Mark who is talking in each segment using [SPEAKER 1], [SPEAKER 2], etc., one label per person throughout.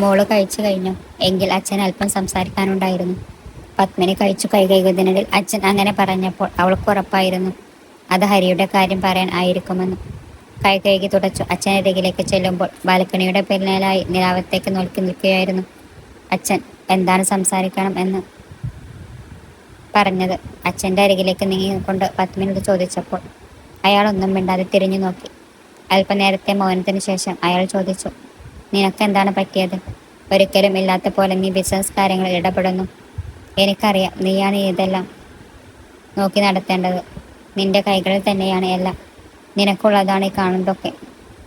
[SPEAKER 1] മോള് കഴിച്ചു കഴിഞ്ഞു. എങ്കിൽ അച്ഛൻ അല്പം സംസാരിക്കാനുണ്ടായിരുന്നു. പത്മിനി കഴിച്ചു കൈ കഴുകുന്നതിനിടയിൽ അച്ഛൻ അങ്ങനെ പറഞ്ഞപ്പോൾ അവൾക്ക് ഉറപ്പായിരുന്നു അത് ഹരിയുടെ കാര്യം പറയാൻ ആയിരിക്കുമെന്ന്. കൈ കഴുകി തുടച്ചു അച്ഛനരികിലേക്ക് ചെല്ലുമ്പോൾ ബാൽക്കണിയുടെ പിന്നിലായി നിലാവത്തേക്ക് നോക്കി നിൽക്കുകയായിരുന്നു അച്ഛൻ. എന്താണ് സംസാരിക്കണം എന്ന് പറഞ്ഞത്? അച്ഛൻ്റെ അരികിലേക്ക് നീങ്ങിക്കൊണ്ട് പത്മിനി ചോദിച്ചപ്പോൾ അയാളൊന്നും മിണ്ടാതെ തിരിഞ്ഞു നോക്കി. അല്പനേരത്തെ മൗനത്തിന് ശേഷം അയാൾ ചോദിച്ചു, നിനക്കെന്താണ് പറ്റിയത്? ഒരിക്കലും ഇല്ലാത്ത പോലെ നീ ബിസിനസ് കാര്യങ്ങളിൽ ഇടപെടുന്നു. എനിക്കറിയാം, നീയാണ് ഇതെല്ലാം നോക്കി നടത്തേണ്ടത്. നിന്റെ കൈകളിൽ തന്നെയാണ് എല്ലാം. നിനക്കുള്ളതാണ് ഈ കാണുന്നതൊക്കെ.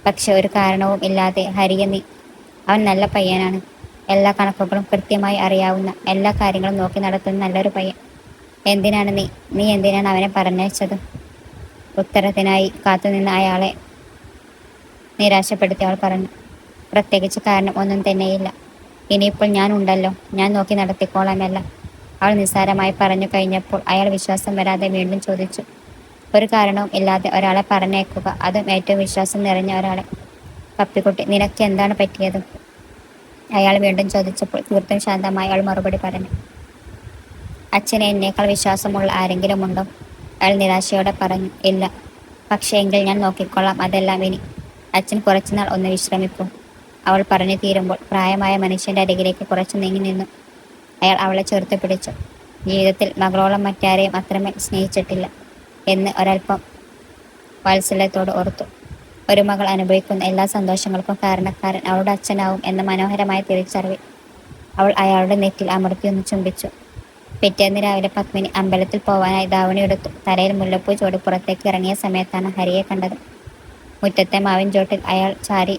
[SPEAKER 1] പക്ഷെ ഒരു കാരണവും ഇല്ലാതെ ഹരിയെ അവൻ നല്ല പയ്യനാണ്. എല്ലാ കണക്കുകളും കൃത്യമായി അറിയാവുന്ന, എല്ലാ കാര്യങ്ങളും നോക്കി നടത്തുന്ന നല്ലൊരു പയ്യൻ. എന്തിനാണ് നീ എന്തിനാണ് അവനെ പറഞ്ഞയച്ചത്? ഉത്തരത്തിനായി കാത്തുനിന്ന അയാളെ നിരാശപ്പെടുത്തി അവൾ പറഞ്ഞു, പ്രത്യേകിച്ച് കാരണം ഒന്നും തന്നെയില്ല. ഇനിയിപ്പോൾ ഞാൻ ഉണ്ടല്ലോ, ഞാൻ നോക്കി നടത്തിക്കോളാമല്ല. അവൾ നിസ്സാരമായി പറഞ്ഞു കഴിഞ്ഞപ്പോൾ അയാൾ വിശ്വാസം വരാതെ വീണ്ടും ചോദിച്ചു, ഒരു കാരണവും ഇല്ലാതെ ഒരാളെ പറഞ്ഞേക്കുക, അതും ഏറ്റവും വിശ്വാസം നിറഞ്ഞ ഒരാളെ? പപ്പിക്കുട്ടി, നിനക്ക് എന്താണ് പറ്റിയത്? അയാൾ വീണ്ടും ചോദിച്ചപ്പോൾ തീർത്തും ശാന്തമായി അവൾ മറുപടി പറഞ്ഞു, അച്ഛനെ എന്നേക്കാൾ വിശ്വാസമുള്ള ആരെങ്കിലും ഉണ്ടോ? അയാൾ നിരാശയോടെ പറഞ്ഞു, ഇല്ല. പക്ഷേ എങ്കിൽ ഞാൻ നോക്കിക്കൊള്ളാം അതെല്ലാം. ഇനി അച്ഛൻ കുറച്ചുനാൾ ഒന്ന് വിശ്രമിക്കൂ. അവൾ പറഞ്ഞു തീരുമ്പോൾ പ്രായമായ മനുഷ്യൻ്റെ അരികിലേക്ക് കുറച്ചു നീങ്ങി നിന്നു. അയാൾ അവളെ ചേർത്ത് പിടിച്ചു. ജീവിതത്തിൽ മകളോളം മറ്റാരെയും അത്രമേൽ സ്നേഹിച്ചിട്ടില്ല എന്ന് ഒരൽപ്പം വാത്സല്യത്തോട് ഓർത്തു. ഒരു മകൾ അനുഭവിക്കുന്ന എല്ലാ സന്തോഷങ്ങൾക്കും കാരണക്കാരൻ അവളുടെ അച്ഛനാവും എന്ന മനോഹരമായ തിരിച്ചറിവിൽ അവൾ അയാളുടെ നെറ്റിൽ അമർത്തിയൊന്ന് ചുംബിച്ചു. പിറ്റേന്ന് രാവിലെ പത്മിനി അമ്പലത്തിൽ പോവാനായി ധാവണിയെടുത്തു. തലയിൽ മുല്ലപ്പൂ ചോടി പുറത്തേക്ക് ഇറങ്ങിയ സമയത്താണ് ഹരിയെ കണ്ടത്. മുറ്റത്തെ മാവിൻ ചോട്ടിൽ അയാൾ ചാരി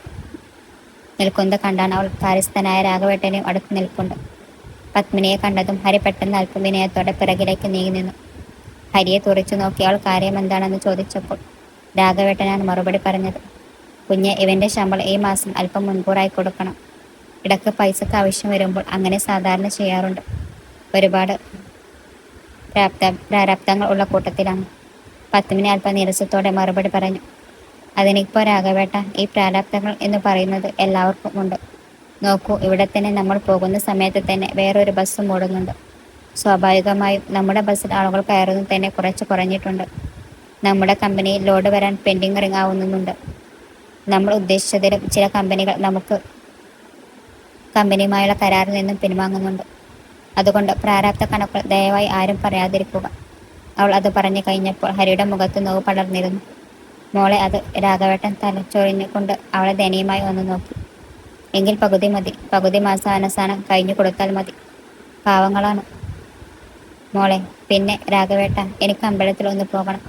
[SPEAKER 1] നിൽക്കുന്നത് കണ്ടാണ് അവൾ കാര്യസ്ഥനായ രാഘവേട്ടനെയും അടുത്ത് നിൽപ്പുണ്ട്. പത്മിനിയെ കണ്ടതും ഹരി പെട്ടെന്ന് അല്പം വിനയത്തോടെ പിറകിലേക്ക് നീങ്ങി നിന്നു. ഹരിയെ തുറച്ചു നോക്കി അവൾ കാര്യമെന്താണെന്ന് ചോദിച്ചപ്പോൾ രാഘവേട്ടനാണ് മറുപടി പറഞ്ഞത്. കുഞ്ഞ്, ഇവൻ്റെ ശമ്പളം ഈ മാസം അല്പം മുൻകൂറായി കൊടുക്കണം. ഇടയ്ക്ക് പൈസക്ക് ആവശ്യം വരുമ്പോൾ അങ്ങനെ സാധാരണ ചെയ്യാറുണ്ട്. ഒരുപാട് പ്രാരാബ്ദങ്ങൾ ഉള്ള കൂട്ടത്തിലാണ്. പത്മിനി അല്പം നീരസത്തോടെ മറുപടി പറഞ്ഞു, അതിനിപ്പോൾ രാഘവേട്ട, ഈ പ്രാരാബ്ദങ്ങൾ എന്ന് പറയുന്നത് എല്ലാവർക്കും ഉണ്ട്. നോക്കൂ, ഇവിടെ തന്നെ നമ്മൾ പോകുന്ന സമയത്ത് തന്നെ വേറൊരു ബസ്സും ഓടുന്നുണ്ട്. സ്വാഭാവികമായും നമ്മുടെ ബസ്സിൽ ആളുകൾ കയറുന്നത് തന്നെ കുറച്ച് കുറഞ്ഞിട്ടുണ്ട്. നമ്മുടെ കമ്പനിയിൽ ലോഡ് വരാൻ പെൻഡിങ് റിംഗ് ആവുന്നുണ്ട്. നമ്മൾ ഉദ്ദേശിച്ചതിലും ചില കമ്പനികൾ നമുക്ക് കമ്പനിയുമായുള്ള കരാറിൽ നിന്നും പിൻവാങ്ങുന്നുണ്ട്. അതുകൊണ്ട് പ്രാരാബ്ദ കണക്കുകൾ ദയവായി ആരും പറയാതിരിക്കുക. അവൾ അത് പറഞ്ഞു കഴിഞ്ഞപ്പോൾ ഹരിയുടെ മുഖത്ത് നോവ് പടർന്നിരുന്നു. മോളെ, അത് രാഘവേട്ടൻ തലച്ചൊറിഞ്ഞുകൊണ്ട് അവളെ ദയനീയമായി ഒന്ന് നോക്കി. എങ്കിൽ പകുതി മതി, പകുതി മാസാവസാനം കഴിഞ്ഞു കൊടുത്താൽ മതി. പാവങ്ങളാണ് മോളെ. പിന്നെ രാഘവേട്ട, എനിക്ക് അമ്പലത്തിൽ ഒന്ന് പോകണം.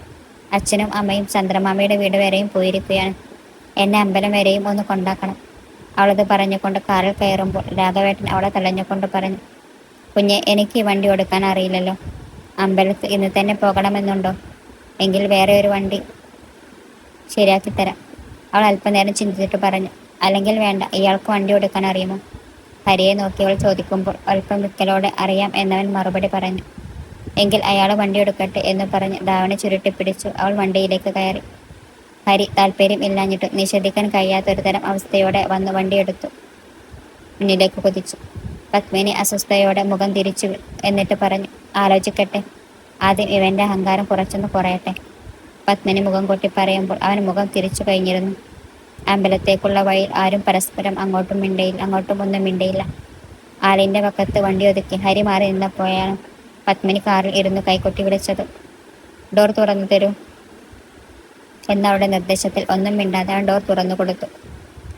[SPEAKER 1] അച്ഛനും അമ്മയും ചന്ദ്രമാമയുടെ വീട് വരെയും പോയിരിക്കുകയാണ്. എന്നെ അമ്പലം വരെയും ഒന്ന് കൊണ്ടാക്കണം. അവളത് പറഞ്ഞുകൊണ്ട് കാറിൽ കയറുമ്പോൾ രാഘവേട്ടൻ അവളെ തടഞ്ഞുകൊണ്ട് പറഞ്ഞു, കുഞ്ഞെ, എനിക്ക് ഈ വണ്ടി ഓടിക്കാൻ അറിയില്ലല്ലോ. അമ്പലത്തിൽ ഇന്ന് തന്നെ പോകണമെന്നുണ്ടോ? എങ്കിൽ വേറെ ഒരു വണ്ടി ശരിയാക്കി തരാം. അവൾ അല്പനേരം ചിന്തിച്ചിട്ട് പറഞ്ഞു, അല്ലെങ്കിൽ വേണ്ട. ഇയാൾക്ക് വണ്ടി ഓടിക്കാൻ അറിയുമോ? ഹരിയെ നോക്കി അവൾ ചോദിക്കുമ്പോൾ അല്പം വിക്കലോടെ അറിയാം എന്നവൻ മറുപടി പറഞ്ഞു. എങ്കിൽ അയാൾ വണ്ടി എടുക്കട്ടെ എന്ന് പറഞ്ഞ് ധാവണി ചുരുട്ടിപ്പിടിച്ചു അവൾ വണ്ടിയിലേക്ക് കയറി. ഹരി താല്പര്യം ഇല്ലാഞ്ഞിട്ടും നിഷേധിക്കാൻ കഴിയാത്തൊരു തരം അവസ്ഥയോടെ വന്ന് വണ്ടിയെടുത്തു മുന്നിലേക്ക് കുതിച്ചു. പത്മിനി അസ്വസ്ഥയോടെ മുഖം തിരിച്ചു എന്നിട്ട് പറഞ്ഞു, ആലോചിക്കട്ടെ. ആദ്യം ഇവൻ്റെ അഹങ്കാരം കുറച്ചൊന്ന് കുറയട്ടെ. പത്മിനി മുഖം കൊട്ടി പറയുമ്പോൾ അവൻ മുഖം തിരിച്ചു കഴിഞ്ഞിരുന്നു. അമ്പലത്തേക്കുള്ള വഴിയിൽ ആരും പരസ്പരം അങ്ങോട്ടും ഒന്നും മിണ്ടയില്ല. ആലിൻ്റെ പക്കത്ത് വണ്ടി ഒതുക്കി ഹരി മാറി നിന്നപ്പോഴാണ് പത്മിനി കാറിൽ ഇരുന്ന് കൈകൊട്ടി വിളിച്ചത്. ഡോർ തുറന്നു തരൂ എന്നവളുടെ നിർദ്ദേശത്തിൽ ഒന്നും മിണ്ടാതെ അവൻ ഡോർ തുറന്നു കൊടുത്തു.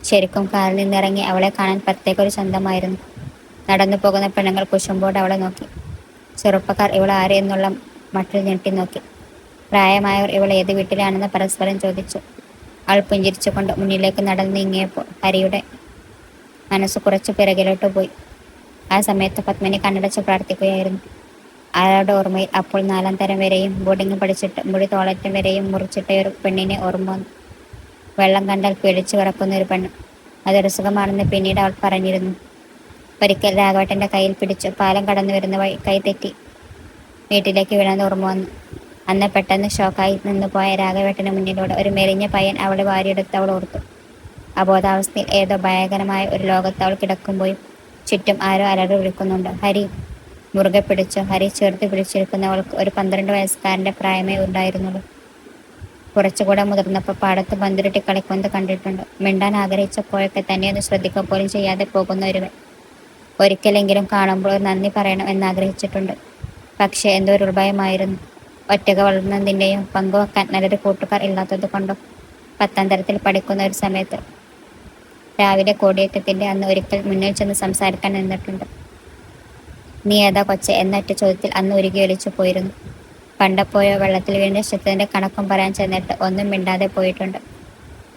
[SPEAKER 1] ശരിക്കും കാറിൽ നിന്നിറങ്ങി അവളെ കാണാൻ പ്രത്യേകൊരു ചന്തമായിരുന്നു. നടന്നു പോകുന്ന പെണ്ണുങ്ങൾ കുശുമ്പോടെ അവളെ നോക്കി. ചെറുപ്പക്കാർ ഇവൾ ആര് എന്നുള്ള മട്ടിൽ ഞെട്ടി നോക്കി. പ്രായമായവർ ഇവൾ ഏത് വീട്ടിലാണെന്ന് പരസ്പരം ചോദിച്ചു. അവൾ പുഞ്ചിരിച്ചുകൊണ്ട് മുന്നിലേക്ക് നടന്നു നീങ്ങിയപ്പോൾ ഹരിയുടെ മനസ്സ് കുറച്ചു പിറകിലോട്ട് പോയി. ആ സമയത്ത് പത്മിനി കണ്ണടച്ച് പ്രാർത്ഥിക്കുകയായിരുന്നു. അയാളുടെ ഓർമ്മയിൽ അപ്പോൾ 4ാം തരം വരെയും ബോർഡിംഗ് പഠിച്ചിട്ട് മുടി തോളറ്റം വരെയും മുറിച്ചിട്ട ഒരു പെണ്ണിനെ ഓർമ്മ വന്നു. വെള്ളം കണ്ടാൽ പേടിച്ചു വിറക്കുന്ന ഒരു പെണ്ണ്. അതൊരു സുഖമാണെന്ന് പിന്നീട് അവൾ പറഞ്ഞിരുന്നു. ഒരിക്കൽ രാഘവേട്ടൻ്റെ കയ്യിൽ പിടിച്ച് പാലം കടന്നു വരുന്ന വഴി കൈ തെറ്റി വീട്ടിലേക്ക് വീണെന്ന് ഓർമ്മ വന്നു. അന്ന് പെട്ടെന്ന് ഷോക്കായി നിന്നു പോയ രാഘവേട്ടന് മുന്നിലൂടെ ഒരു മെലിഞ്ഞ പയ്യൻ അവളെ വാരിയെടുത്ത് അവൾ ഓർത്തു. അബോധാവസ്ഥയിൽ ഏതോ ഭയങ്കരമായ ഒരു ലോകത്ത് അവൾ കിടക്കുമ്പോഴും ചുറ്റും ആരോ അലറി വിളിക്കുന്നുണ്ട്. ഹരി! മുറുകെ പിടിച്ചു. ഹരി ചേർത്ത് പിടിച്ചിരിക്കുന്നവൾക്ക് ഒരു 12 വയസ്സുകാരൻ്റെ പ്രായമേ ഉണ്ടായിരുന്നുള്ളൂ. കുറച്ചുകൂടെ മുതിർന്നപ്പോൾ പാടത്ത് പന്തുരുട്ടി കളിക്കുന്നത് കണ്ടിട്ടുണ്ട്. മിണ്ടാൻ ആഗ്രഹിച്ചപ്പോഴൊക്കെ തന്നെയൊന്ന് ശ്രദ്ധിക്കുക പോലും ചെയ്യാതെ പോകുന്ന ഒരുവൻ. ഒരിക്കലെങ്കിലും കാണുമ്പോൾ ഒരു നന്ദി പറയണം എന്നാഗ്രഹിച്ചിട്ടുണ്ട്. പക്ഷേ എന്തോ ഒരു ഉൾഭയമായിരുന്നു. ഒറ്റയ്ക്ക് വളർന്നതിൻ്റെയും പങ്കുവെക്കാൻ നല്ലൊരു കൂട്ടുകാർ ഇല്ലാത്തത് കൊണ്ടും. 10ാം തരത്തിൽ പഠിക്കുന്ന ഒരു സമയത്ത് രാവിലെ കോടിയേറ്റത്തിൻ്റെ അന്ന് ഒരിക്കൽ മുന്നിൽ ചെന്ന് സംസാരിക്കാൻ നിന്നിട്ടുണ്ട്. നീ ഏതാ കൊച്ചെ എന്നൊറ്റ ചോദ്യത്തിൽ അന്ന് ഉരുകിയൊലിച്ചു പോയിരുന്നു. പണ്ടപ്പോയോ വെള്ളത്തിൽ വീണ്ട ശബ്ദത്തിൻ്റെ കണക്കും പറയാൻ ചെന്നിട്ട് ഒന്നും മിണ്ടാതെ പോയിട്ടുണ്ട്.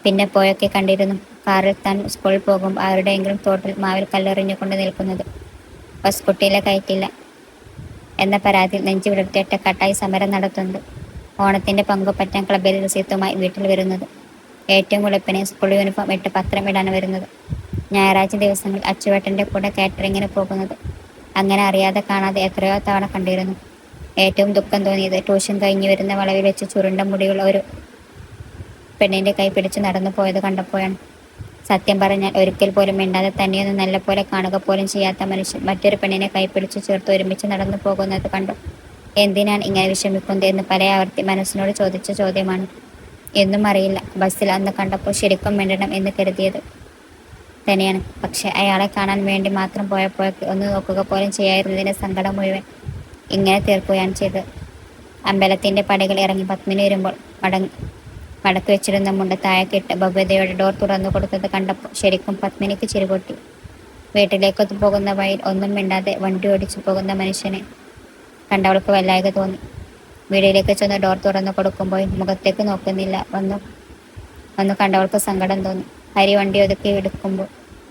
[SPEAKER 1] പിന്നെ പോയൊക്കെ കണ്ടിരുന്നു. കാറിൽ താൻ സ്കൂളിൽ പോകുമ്പോൾ ആരുടെയെങ്കിലും തോട്ടിൽ മാവിൽ കല്ലെറിഞ്ഞുകൊണ്ട് നിൽക്കുന്നത്. ബസ്കുട്ടിയിലെ കയറ്റില്ല എന്ന പരാതിയിൽ നെഞ്ചു വിടർത്തി ഒറ്റക്കെട്ടായി സമരം നടത്തുന്നത്. ഓണത്തിൻ്റെ പങ്കുപറ്റാൻ ക്ലബിൽ രസീതുമായി വീട്ടിൽ വരുന്നത്. ഏറ്റവും വെളുപ്പിനെ സ്കൂൾ യൂണിഫോം ഇട്ട് പത്രം ഇടാൻ വരുന്നത്. ഞായറാഴ്ച ദിവസങ്ങളിൽ അച്ചുവേട്ടൻ്റെ കൂടെ കാറ്ററിങ്ങിന് പോകുന്നത്. അങ്ങനെ അറിയാതെ കാണാതെ എത്രയോ തവണ കണ്ടിരുന്നു. ഏറ്റവും ദുഃഖം തോന്നിയത് ട്യൂഷൻ കഴിഞ്ഞു വരുന്ന വളവിൽ വെച്ച് ചുരുണ്ട മുടിയുള്ള ഒരു പെണ്ണിൻ്റെ കൈ പിടിച്ച് നടന്നു പോയത് കണ്ടപ്പോഴാണ്. സത്യം പറഞ്ഞാൽ ഒരിക്കൽ പോലും മിണ്ടാതെ തന്നെയൊന്നും നല്ലപോലെ കാണുക പോലും ചെയ്യാത്ത മനുഷ്യൻ മറ്റൊരു പെണ്ണിനെ കൈ പിടിച്ച് ചേർത്ത് ഒരുമിച്ച് നടന്നു പോകുന്നത് കണ്ടു. എന്തിനാണ് ഇങ്ങനെ വിഷമിക്കുന്നത് എന്ന് പല ആവർത്തി മനസ്സിനോട് ചോദിച്ച ചോദ്യമാണ്. എന്നും അറിയില്ല. ബസ്സിൽ അന്ന് കണ്ടപ്പോൾ ശരിക്കും മിണ്ടണം എന്ന് കരുതിയത് തന്നെയാണ്. പക്ഷെ അയാളെ കാണാൻ വേണ്ടി മാത്രം പോയപ്പോഴൊക്കെ ഒന്ന് നോക്കുക പോലും ചെയ്യാതിരുന്നതിൻ്റെ സങ്കടം മുഴുവൻ ഇങ്ങനെ തീർക്കുകയാണ് ചെയ്തത്. അമ്പലത്തിൻ്റെ പടികൾ ഇറങ്ങി പത്മിനി വരുമ്പോൾ മടക്കി വെച്ചിരുന്ന മുണ്ട് താഴെക്കിട്ട് ഭവ്യതയോടെ ഡോർ തുറന്നു കൊടുത്തത് കണ്ടപ്പോൾ ശരിക്കും പത്മിനിക്ക് ചിരിപൊട്ടി. വീട്ടിലേക്ക് പോകുന്ന വഴിയിൽ ഒന്നും മിണ്ടാതെ വണ്ടി ഓടിച്ചു പോകുന്ന മനുഷ്യനെ കണ്ടവൾക്ക് വല്ലായ്ക തോന്നി. വീടിലേക്ക് ചെന്ന് ഡോർ തുറന്നു കൊടുക്കുമ്പോൾ മുഖത്തേക്ക് നോക്കുന്നില്ല. ഒന്ന് കണ്ടവൾക്ക് സങ്കടം തോന്നി. ഹരി വണ്ടി ഒതുക്കി എടുക്കുമ്പോൾ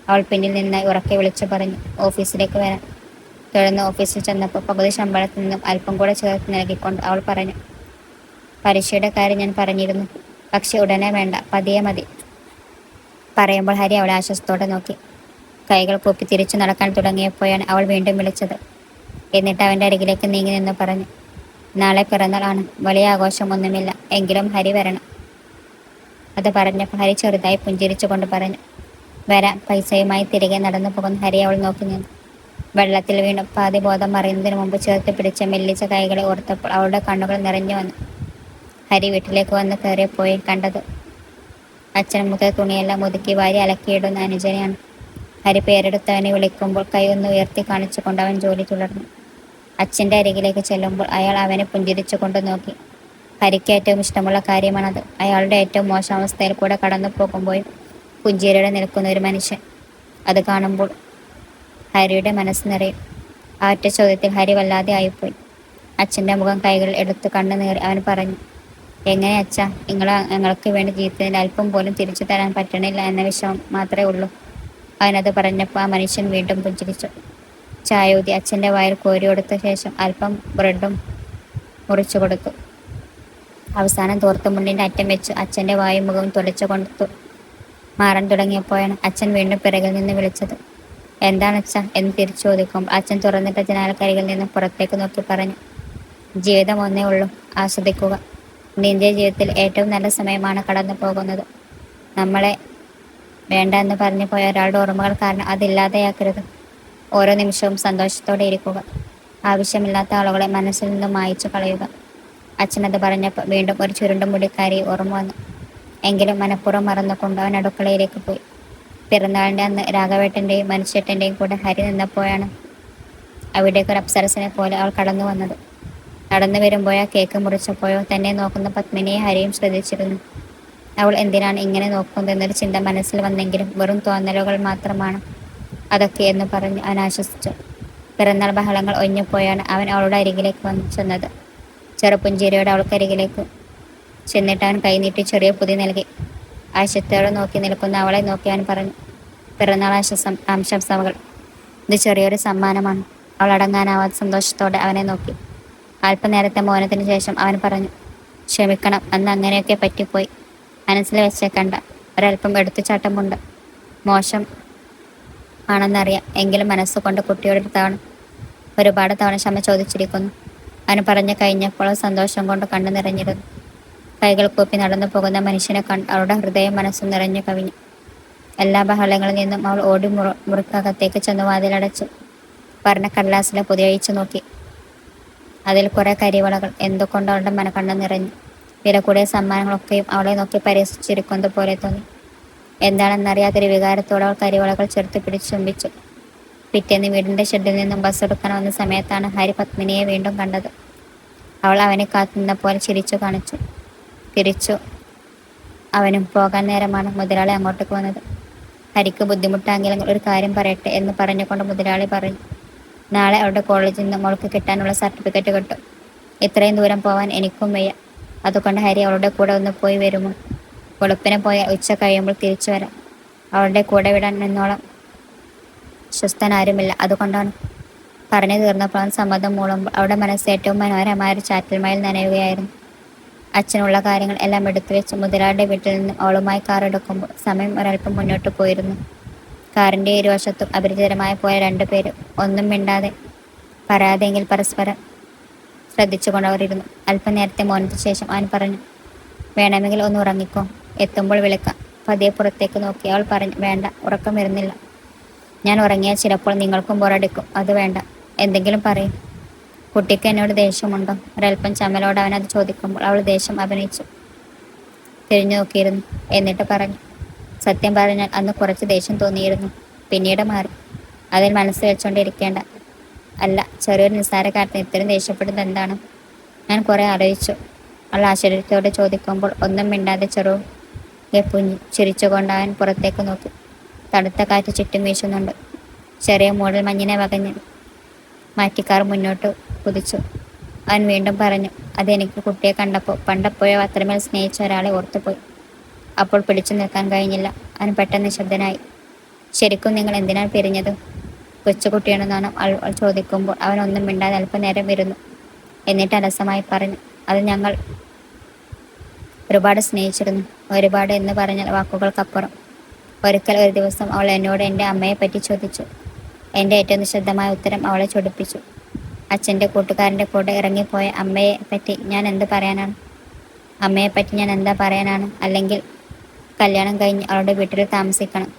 [SPEAKER 1] അവൾ പിന്നിൽ നിന്നായി ഉറക്കെ വിളിച്ചു പറഞ്ഞു, ഓഫീസിലേക്ക് വരാൻ. തുടർന്ന് ഓഫീസിൽ ചെന്നപ്പോൾ പകുതി ശമ്പളത്തിൽ നിന്നും അല്പം കൂടെ ചേർത്ത് നൽകിക്കൊണ്ട് അവൾ പറഞ്ഞു, പരീക്ഷയുടെ കാര്യം ഞാൻ പറഞ്ഞിരുന്നു. പക്ഷെ ഉടനെ വേണ്ട, പതിയെ മതി. പറയുമ്പോൾ ഹരി അവളെ ആശ്വാസത്തോടെ നോക്കി. കൈകൾ കൂപ്പി തിരിച്ചു നടക്കാൻ തുടങ്ങിയപ്പോഴാണ് അവൾ വീണ്ടും വിളിച്ചത്. എന്നിട്ട് അവൻ്റെ അരികിലേക്ക് നീങ്ങി നിന്ന് പറഞ്ഞു, നാളെ പിറന്നാൾ ആണ്. വലിയ ആഘോഷമൊന്നുമില്ല. എങ്കിലും ഹരി വരണം. അത് പറഞ്ഞപ്പോൾ ഹരി ചെറുതായി പുഞ്ചിരിച്ചു കൊണ്ട് പറഞ്ഞു, വരാം. പൈസയുമായി തിരികെ നടന്നു പോകുന്ന ഹരി അവൾ നോക്കി നിന്നു. വെള്ളത്തിൽ വീണു പാതി ബോധം മറിയുന്നതിന് മുമ്പ് ചേർത്ത് പിടിച്ച മെല്ലിച്ച കൈകളെ ഓർത്തപ്പോൾ അവളുടെ കണ്ണുകൾ നിറഞ്ഞു വന്നു. ഹരി വീട്ടിലേക്ക് വന്ന് കയറിയപ്പോയി കണ്ടത് അച്ഛൻ മുതൽ തുണിയെല്ലാം ഒതുക്കി വാരി അലക്കിയിടുന്ന അനുജനെയാണ്. ഹരി പേരെടുത്തവനെ വിളിക്കുമ്പോൾ കൈ ഒന്ന് ഉയർത്തി കാണിച്ചുകൊണ്ട് അവൻ ജോലി തുടർന്നു. അച്ഛൻ്റെ അരികിലേക്ക് ചെല്ലുമ്പോൾ അയാൾ അവനെ പുഞ്ചിരിച്ചു കൊണ്ട് നോക്കി. ഹരിക്ക് ഏറ്റവും ഇഷ്ടമുള്ള കാര്യമാണത്. അയാളുടെ ഏറ്റവും മോശാവസ്ഥയിൽ കൂടെ കടന്നു പോകുമ്പോഴും പുഞ്ചിരിയോടെ നിൽക്കുന്ന ഒരു മനുഷ്യൻ. അത് കാണുമ്പോൾ ഹരിയുടെ മനസ്സ് നിറയും. ആ ഒറ്റ ചോദ്യത്തിൽ ഹരി വല്ലാതെ ആയിപ്പോയി. അച്ഛൻ്റെ മുഖം കൈകളിൽ എടുത്ത് കണ്ണു നീറി അവൻ പറഞ്ഞു, എങ്ങനെ അച്ഛാ, ഞങ്ങൾക്ക് വേണ്ടി ജീവിതത്തിൽ അല്പം പോലും തിരിച്ചു തരാൻ പറ്റണില്ല എന്ന വിഷമം മാത്രമേ ഉള്ളൂ. അവനത് പറഞ്ഞപ്പോൾ ആ മനുഷ്യൻ വീണ്ടും പുഞ്ചിരിച്ചു. ചായ ഊതി അച്ഛൻ്റെ വായിൽ കോരി കൊടുത്ത ശേഷം അല്പം ബ്രെഡും മുറിച്ചു കൊടുത്തു. അവസാനം തോർത്ത് മുണ്ടിൻ്റെ അറ്റം വെച്ച് അച്ഛൻ്റെ വായും മുഖവും തുടച്ചു കൊടുത്തു മാറാൻ തുടങ്ങിയപ്പോഴാണ് അച്ഛൻ വീണ്ടും പിറകിൽ നിന്ന് വിളിച്ചത്. എന്താണ് അച്ഛാ എന്ന് തിരിച്ചു ചോദിക്കുമ്പോൾ അച്ഛൻ തുറന്നിട്ട ജനാലക്കരികിൽ നിന്ന് പുറത്തേക്ക് നോക്കി പറഞ്ഞു, ജീവിതം ഒന്നേ ഉള്ളൂ, ആസ്വദിക്കുക. നിന്റെ ജീവിതത്തിൽ ഏറ്റവും നല്ല സമയമാണ് കടന്നു പോകുന്നത്. നമ്മളെ വേണ്ട എന്ന് പറഞ്ഞു പോയ ഒരാളുടെ ഓർമ്മകൾ കാരണം അതില്ലാതെയാക്കരുത്. ഓരോ നിമിഷവും സന്തോഷത്തോടെ ഇരിക്കുക. ആവശ്യമില്ലാത്ത ആളുകളെ മനസ്സിൽ നിന്ന് മായ്ച്ചു കളയുക. അച്ഛനത് പറഞ്ഞപ്പോൾ വീണ്ടും ഒരു ചുരുണ്ട മുടിക്കാരി ഓർമ്മ വന്നു. എങ്കിലും മനഃപൂർവ്വം മറന്നുകൊണ്ട് അവൻ അടുക്കളയിലേക്ക് പോയി. പിറന്നാളിൻ്റെ അന്ന് രാഘവേട്ടൻ്റെയും മനുഷ്യട്ടൻ്റെയും കൂടെ ഹരി നിന്നപ്പോഴാണ് അവിടേക്കൊരു അപ്സരസിനെ പോലെ അവൾ കടന്നു വന്നത്. നടന്നു വരുമ്പോഴോ കേക്ക് മുറിച്ചപ്പോഴോ തന്നെ നോക്കുന്ന പത്മിനിയെ ഹരിയും ശ്രദ്ധിച്ചിരുന്നു. അവൾ എന്തിനാണ് ഇങ്ങനെ നോക്കുന്നതെന്നൊരു ചിന്ത മനസ്സിൽ വന്നെങ്കിലും വെറും തോന്നലുകൾ മാത്രമാണ് അതൊക്കെ എന്ന് പറഞ്ഞ് അവൻ ആശ്വസിച്ചു. പിറന്നാൾ ബഹളങ്ങൾ ഒഴിഞ്ഞപ്പോഴാണ് അവൻ അവളുടെ അരികിലേക്ക് വന്നു ചെന്നത്. ചെറുപുഞ്ചിരിയോടെ അവൾക്കരികിലേക്ക് ചെന്നിട്ട് അവൻ കൈനീട്ടി ചെറിയ പൊതി നൽകി. ആശയത്തോടെ നോക്കി നിൽക്കുന്ന അവളെ നോക്കി അവൻ പറഞ്ഞു, പിറന്നാൾ ആശംസകൾ. ഇത് ചെറിയൊരു സമ്മാനമാണ്. അവൾ അടങ്ങാനാവാത്ത സന്തോഷത്തോടെ അവനെ നോക്കി. അല്പനേരത്തെ മൗനത്തിന് ശേഷം അവൻ പറഞ്ഞു, ക്ഷമിക്കണം, അന്ന് അങ്ങനെയൊക്കെ പറ്റിപ്പോയി. മനസ്സിൽ വെച്ചേക്കണ്ട. ഒരല്പം എടുത്തുചാട്ടമുണ്ട്. മോശം ആണെന്നറിയാം. എങ്കിലും മനസ്സുകൊണ്ട് കുട്ടിയോട് ഒരുപാട് തവണ ക്ഷമ ചോദിച്ചിരിക്കുന്നു. അവൻ പറഞ്ഞു കഴിഞ്ഞപ്പോൾ സന്തോഷം കൊണ്ട് കണ്ണു നിറഞ്ഞിരുന്നു. കൈകൾ കൂപ്പി നടന്നു പോകുന്ന മനുഷ്യനെ കണ്ട് അവളുടെ ഹൃദയം മനസ്സും നിറഞ്ഞു കവിഞ്ഞു. എല്ലാ ബഹളങ്ങളിൽ നിന്നും അവൾ ഓടി മുറിക്കകത്തേക്ക് ചെന്ന് വാതിലടച്ചു. പറഞ്ഞ കടലാസിലെ പൊതി അഴിച്ചു നോക്കി. അതിൽ കുറെ കരിവളകൾ. എന്തുകൊണ്ട് അവളുടെ മനക്കണ്ണ് നിറഞ്ഞു. വില കൂടിയ സമ്മാനങ്ങളൊക്കെയും അവളെ നോക്കി പരിഹസിച്ചിരിക്കുന്നത് പോലെ തോന്നി. എന്താണെന്നറിയാത്തൊരു വികാരത്തോടെ അവൾ കരിവളകൾ ചെറുത്ത് പിടിച്ച് ചുംബിച്ചു. പിറ്റേന്ന് വീടിന്റെ ഷെഡിൽ നിന്നും ബസ് എടുക്കാൻ വന്ന സമയത്താണ് ഹരി പത്മിനിയെ വീണ്ടും കണ്ടത്. അവൾ അവനെ കാത്തുനിന്ന പോലെ ചിരിച്ചു കാണിച്ചു. തിരിച്ചു അവനും പോകാൻ നേരമാണ് മുതലാളി അങ്ങോട്ടേക്ക് വന്നത്. ഹരിക്ക് ബുദ്ധിമുട്ടാകില്ലെങ്കിൽ ഒരു കാര്യം പറയട്ടെ എന്ന് പറഞ്ഞുകൊണ്ട് മുതലാളി പറഞ്ഞു. നാളെ അവളുടെ കോളേജിൽ നിന്ന് മോൾക്ക് കിട്ടാനുള്ള സർട്ടിഫിക്കറ്റ് കിട്ടും. ഇത്രയും ദൂരം പോവാൻ എനിക്കും വയ്യ. അതുകൊണ്ട് ഹരി അവളുടെ കൂടെ ഒന്ന് പോയി വരുമോ? വെളുപ്പിനെ പോയാൽ ഉച്ച കഴിയുമ്പോൾ തിരിച്ചു വരാം. അവളുടെ കൂടെ വിടാൻ എന്നോളം സ്വസ്ഥനാരുമില്ല. അതുകൊണ്ടാണ്. പറഞ്ഞു തീർന്നപ്പോൾ സമ്മതം മൂളുമ്പോൾ അവളുടെ മനസ്സ് ഏറ്റവും മനോഹരമായ ഒരു ചാറ്റൽമഴയിൽ നനയുകയായിരുന്നു. അച്ഛനുള്ള കാര്യങ്ങൾ എല്ലാം എടുത്തു വെച്ച് മുതലാളിയുടെ വീട്ടിൽ നിന്നും അവളുമായി കാർ എടുക്കുമ്പോൾ സമയം ഒരൽപ്പം മുന്നോട്ട് പോയിരുന്നു. കാറിന്റെ ഇരുവശത്തും അപരിചിതരമായി പോയ രണ്ടുപേര് ഒന്നും മിണ്ടാതെ പറയാതെങ്കിൽ പരസ്പരം ശ്രദ്ധിച്ചുകൊണ്ട് അവർ ഇരുന്നു. അല്പനേരത്തെ മൗനത്തിന് ശേഷം അവൻ പറഞ്ഞു, വേണമെങ്കിൽ ഒന്ന് ഉറങ്ങിക്കോ, എത്തുമ്പോൾ വിളിക്കാം. പതിയെ പുറത്തേക്ക് നോക്കി അവൾ പറഞ്ഞു, വേണ്ട, ഉറക്കം വരുന്നില്ല. ഞാൻ ഉറങ്ങിയാൽ ചിലപ്പോൾ നിങ്ങൾക്കും ബോറടിക്കും. അത് വേണ്ട, എന്തെങ്കിലും പറയും. കുട്ടിക്ക് എന്നോട് ദേഷ്യമുണ്ടോ? ഒരൽപ്പം ചമ്മലോട് അവൻ അത് ചോദിക്കുമ്പോൾ അവൾ ദേഷ്യം അഭിനയിച്ചു തിരിഞ്ഞു നോക്കിയിരുന്നു. എന്നിട്ട് പറഞ്ഞു, സത്യം പറഞ്ഞാൽ അന്ന് കുറച്ച് ദേഷ്യം തോന്നിയിരുന്നു. പിന്നീട് മാറി. അതിൽ മനസ്സ് വെച്ചുകൊണ്ടിരിക്കേണ്ട. അല്ല, ചെറിയൊരു നിസ്സാര കാര്യത്തിന് ഇത്രയും ദേഷ്യപ്പെടുന്നത് എന്താണ്? ഞാൻ കുറെ ആലോചിച്ചു. അവൾ ആശ്ചര്യത്തോടെ ചോദിക്കുമ്പോൾ ഒന്നും മിണ്ടാതെ ചിരിച്ചുകൊണ്ട് അവൻ പുറത്തേക്ക് നോക്കി. തണുത്ത കാറ്റ് ചുറ്റും വീശുന്നുണ്ട്. ചെറിയ മൂടൽ മഞ്ഞിനെ വകഞ്ഞ് മാറ്റിക്കാർ മുന്നോട്ട് കുതിച്ചു. അവൻ വീണ്ടും പറഞ്ഞു, അതെനിക്ക് കുട്ടിയെ കണ്ടപ്പോൾ പണ്ടെപ്പോയോ അത്രമേൽ സ്നേഹിച്ച ഒരാളെ ഓർത്തുപോയി. അപ്പോൾ പിടിച്ചു നിൽക്കാൻ കഴിഞ്ഞില്ല. അവൻ പെട്ടെന്ന് നിശബ്ദനായി. ശരിക്കും നിങ്ങൾ എന്തിനാണ് പിരിഞ്ഞത്? കൊച്ചുകുട്ടിയാണെന്നാണ് അവൾ ചോദിക്കുമ്പോൾ അവൻ ഒന്നും മിണ്ടാതെ അല്പനേരം ഇരുന്നു. എന്നിട്ട് അലസമായി പറഞ്ഞു, അത് ഞങ്ങൾ ഒരുപാട് സ്നേഹിച്ചിരുന്നു. ഒരുപാട് എന്ന് പറഞ്ഞാൽ വാക്കുകൾക്കപ്പുറം. ഒരിക്കൽ ഒരു ദിവസം അവൾ എന്നോട് എൻ്റെ അമ്മയെ പറ്റി ചോദിച്ചു. എൻ്റെ ഏറ്റവും നിശബ്ദമായ ഉത്തരം അവളെ ചൊടിപ്പിച്ചു. അച്ഛൻ്റെ കൂട്ടുകാരൻ്റെ കൂടെ ഇറങ്ങിപ്പോയ അമ്മയെ പറ്റി ഞാൻ എന്ത് പറയാനാണ്? അമ്മയെ പറ്റി ഞാൻ എന്താ പറയാനാണ്? അല്ലെങ്കിൽ കല്യാണം കഴിഞ്ഞ് അവളുടെ വീട്ടിൽ താമസിക്കണം,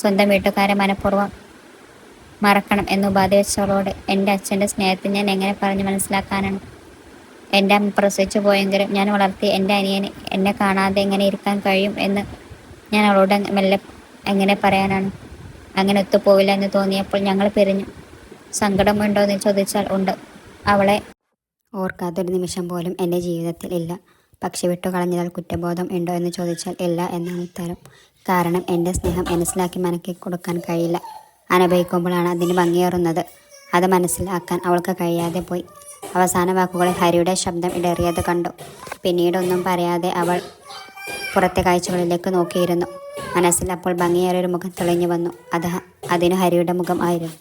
[SPEAKER 1] സ്വന്തം വീട്ടുകാരെ മനഃപൂർവ്വം മറക്കണം എന്ന് ഉപാധി വെച്ചവളോട് എൻ്റെ അച്ഛൻ്റെ സ്നേഹത്തെ ഞാൻ എങ്ങനെ പറഞ്ഞു മനസ്സിലാക്കാനാണ്? എൻ്റെ അമ്മ പ്രസവിച്ചു പോയെങ്കിലും ഞാൻ വളർത്തിയ എൻ്റെ അനിയന് എന്നെ കാണാതെ എങ്ങനെ ഇരിക്കാൻ കഴിയും എന്ന് ഞാൻ അവളോട് മെല്ലെ എങ്ങനെ പറയാനാണ്? അങ്ങനെ ഒത്തുപോവില്ല എന്ന് തോന്നിയപ്പോൾ ഞങ്ങൾ പിരിഞ്ഞു. സങ്കടമുണ്ടോ എന്ന് ചോദിച്ചാൽ ഉണ്ട്. അവളെ ഓർക്കാത്തൊരു നിമിഷം പോലും എൻ്റെ ജീവിതത്തിൽ ഇല്ല. പക്ഷെ വിട്ടുകളഞ്ഞതാൽ കുറ്റബോധം ഉണ്ടോ എന്ന് ചോദിച്ചാൽ ഇല്ല എന്നാണ് ഉത്തരം. കാരണം എൻ്റെ സ്നേഹം മനസ്സിലാക്കി മനക്കി കൊടുക്കാൻ കഴിയില്ല. അനുഭവിക്കുമ്പോഴാണ് അതിന് ഭംഗിയേറുന്നത്. അത് മനസ്സിലാക്കാൻ അവൾക്ക് കഴിയാതെ പോയി. അവസാന വാക്കുകളിൽ ഹരിയുടെ ശബ്ദം ഇടറിയത് കണ്ടു. പിന്നീടൊന്നും പറയാതെ അവൾ പുറത്തെ കാഴ്ചകളിലേക്ക് നോക്കിയിരുന്നു. മനസ്സിൽ അപ്പോൾ ഭംഗിയേറിയൊരു മുഖം തെളിഞ്ഞു വന്നു. അതിന് ഹരിയുടെ മുഖം ആയിരുന്നു.